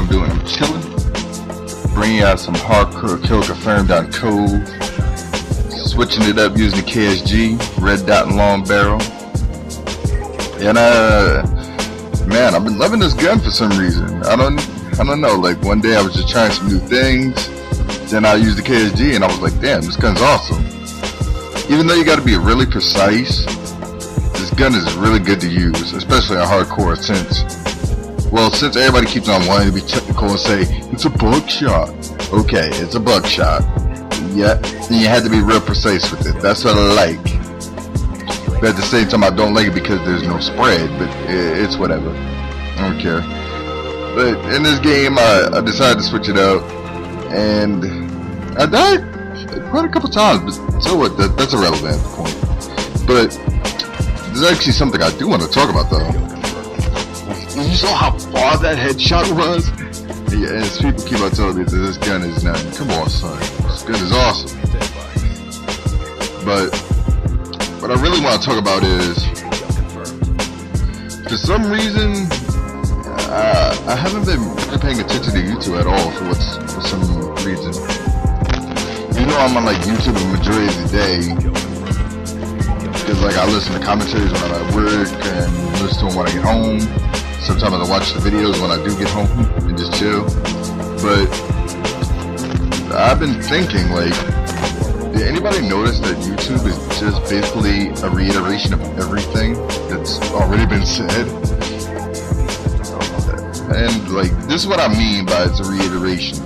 I'm doing? I'm chilling, bringing out some hardcore kill confirmed on code, switching it up using the KSG, red dot and long barrel. And man, I've been loving this gun for some reason. I don't know, like one day I was just trying some new things, then I used the KSG and I was like, damn, this gun's awesome. Even though you gotta be really precise, this gun is really good to use, especially on hardcore since everybody keeps on wanting to be technical and say, it's a buckshot. Okay, it's a buckshot. Yeah, and you had to be real precise with it. That's what I like. But at the same time, I don't like it because there's no spread, but it's whatever. I don't care. But in this game, I decided to switch it up, and I died quite a couple times, but so what, that's irrelevant at the point. But there's actually something I do want to talk about though. You saw how far that headshot was? Yeah, and people keep on telling me that this gun is nothing. Come on, son. This gun is awesome. But what I really want to talk about is, for some reason, I haven't been really paying attention to YouTube at all for some reason. You know, I'm on like YouTube the majority of the day because like I listen to commentaries when I'm at work and listen to them when I get home. Sometimes I watch the videos when I do get home and just chill. But I've been thinking, like, did anybody notice that YouTube is just basically a reiteration of everything that's already been said? And like, this is what I mean by it's a reiteration.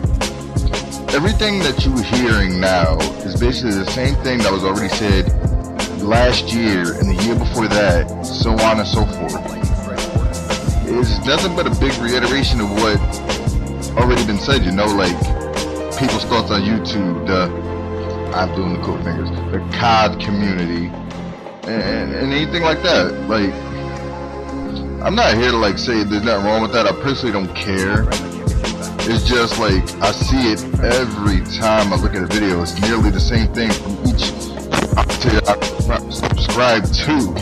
Everything that you're hearing now is basically the same thing that was already said last year and the year before that, so on and so forth. It's nothing but a big reiteration of what already been said, you know, like people's thoughts on YouTube, I'm doing the cool fingers, the COD community, and anything like that. Like, I'm not here to like say there's nothing wrong with that. I personally don't care. It's just like I see it every time I look at a video. It's nearly the same thing from each I subscribe to,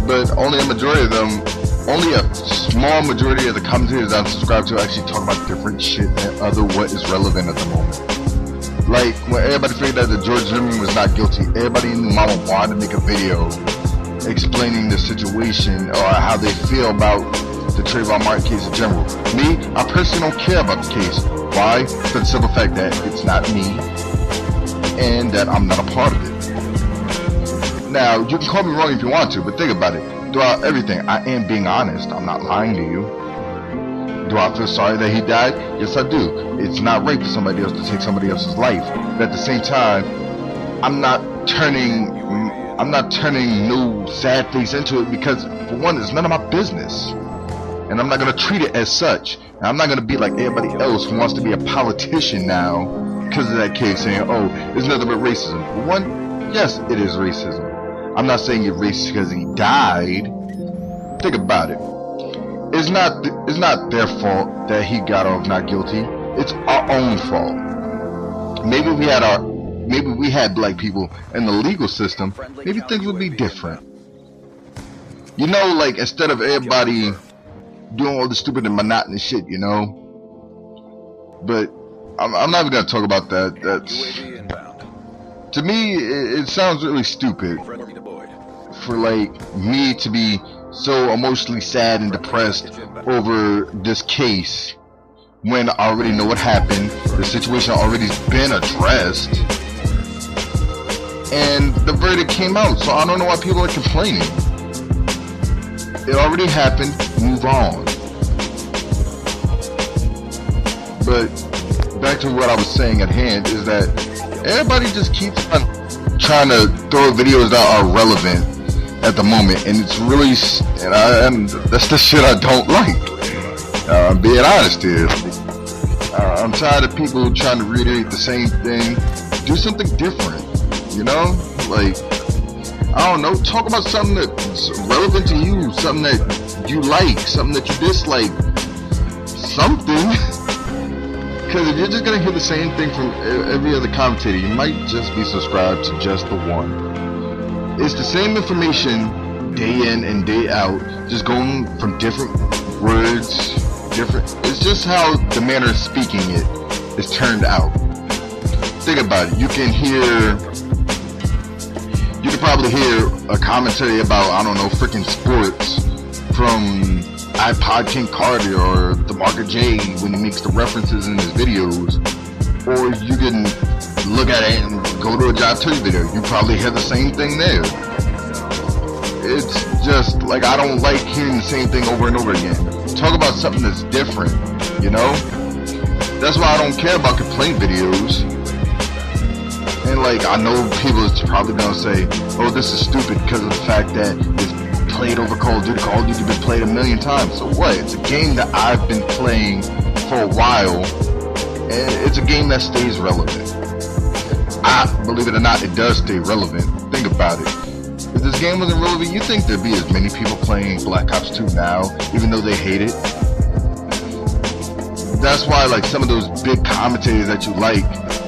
but only a majority of them. Only a small majority of the commentators I'm subscribed to actually talk about different shit than what is relevant at the moment. Like, when everybody figured out that George Zimmerman was not guilty, everybody in the mama wanted to make a video explaining the situation or how they feel about the Trayvon Martin case in general. Me, I personally don't care about the case. Why? For the simple fact that it's not me and that I'm not a part of it. Now, you can call me wrong if you want to, but think about it. Throughout everything, I am being honest. I'm not lying to you. Do I feel sorry that he died? Yes, I do. It's not right for somebody else to take somebody else's life. But at the same time, I'm not turning no sad face into it because, for one, it's none of my business. And I'm not going to treat it as such. And I'm not going to be like everybody else who wants to be a politician now because of that case, saying, oh, it's nothing but racism. For one, yes, it is racism. I'm not saying it's racist because he died. Think about it. It's not their fault that he got off not guilty. It's our own fault. Maybe we had black people in the legal system, maybe things would be different. You know, like instead of everybody doing all the stupid and monotonous shit, you know. But I'm not even gonna talk about that. That's, to me, it sounds really stupid for like me to be so emotionally sad and depressed over this case when I already know what happened. The situation already been addressed and the verdict came out, so I don't know why people are complaining. It already happened, move on. But back to what I was saying at hand is that everybody just keeps on trying to throw videos that are relevant at the moment, and it's really, and that's the shit I don't like. I'm being honest here. I'm tired of people trying to reiterate the same thing. Do something different, you know? Like, I don't know, talk about something that's relevant to you, something that you like, something that you dislike, something. Because if you're just gonna hear the same thing from every other commentator, you might just be subscribed to just the one. It's the same information day in and day out, just going from different words, different. It's just how the manner of speaking it is turned out. Think about it. You can probably hear a commentary about, I don't know, freaking sports from iPod King Carter or DeMarco J when he makes the references in his videos. Or you can look at it and go to a Job 2 video. You probably hear the same thing there. It's just like, I don't like hearing the same thing over and over again. Talk about something that's different, you know? That's why I don't care about complaint videos. And like, I know people is probably gonna say, oh, this is stupid because of the fact that it's played over Call of Duty. Call of Duty been played a million times. So what? It's a game that I've been playing for a while, and it's a game that stays relevant. Believe it or not, it does stay relevant. Think about it. If this game wasn't relevant, you think there'd be as many people playing Black Ops 2 now, even though they hate it? That's why, like, some of those big commentators that you like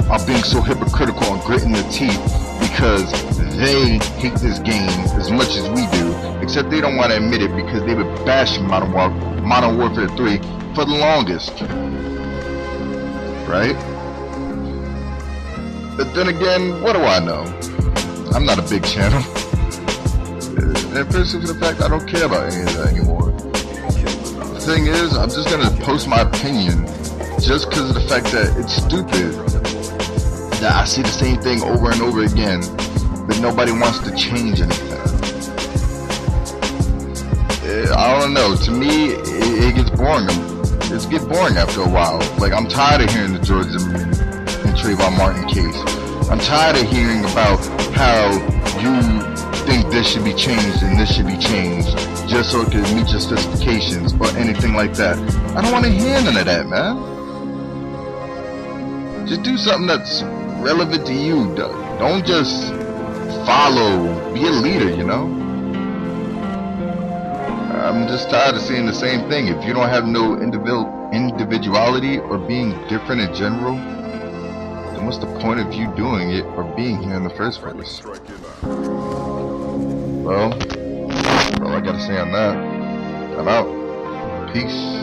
are being so hypocritical and gritting their teeth, because they hate this game as much as we do, except they don't want to admit it because they've been bashing Modern Warfare 3 for the longest. Right? But then again, what do I know? I'm not a big channel. And first, for the fact I don't care about any of that anymore. The thing is, I'm just gonna post my opinion just because of the fact that it's stupid that I see the same thing over and over again, but nobody wants to change anything. I don't know. To me, it gets boring. It gets boring after a while. Like, I'm tired of hearing the George Zimmerman and Trayvon Martin case. I'm tired of hearing about how you think this should be changed and this should be changed just so it can meet your specifications or anything like that. I don't want to hear none of that, man. Just do something that's relevant to you. Don't just follow. Be a leader, you know? I'm just tired of seeing the same thing. If you don't have no individuality or being different in general, then what's the point of you doing it or being here in the first place? Well, all I gotta say on that. I'm out. Peace.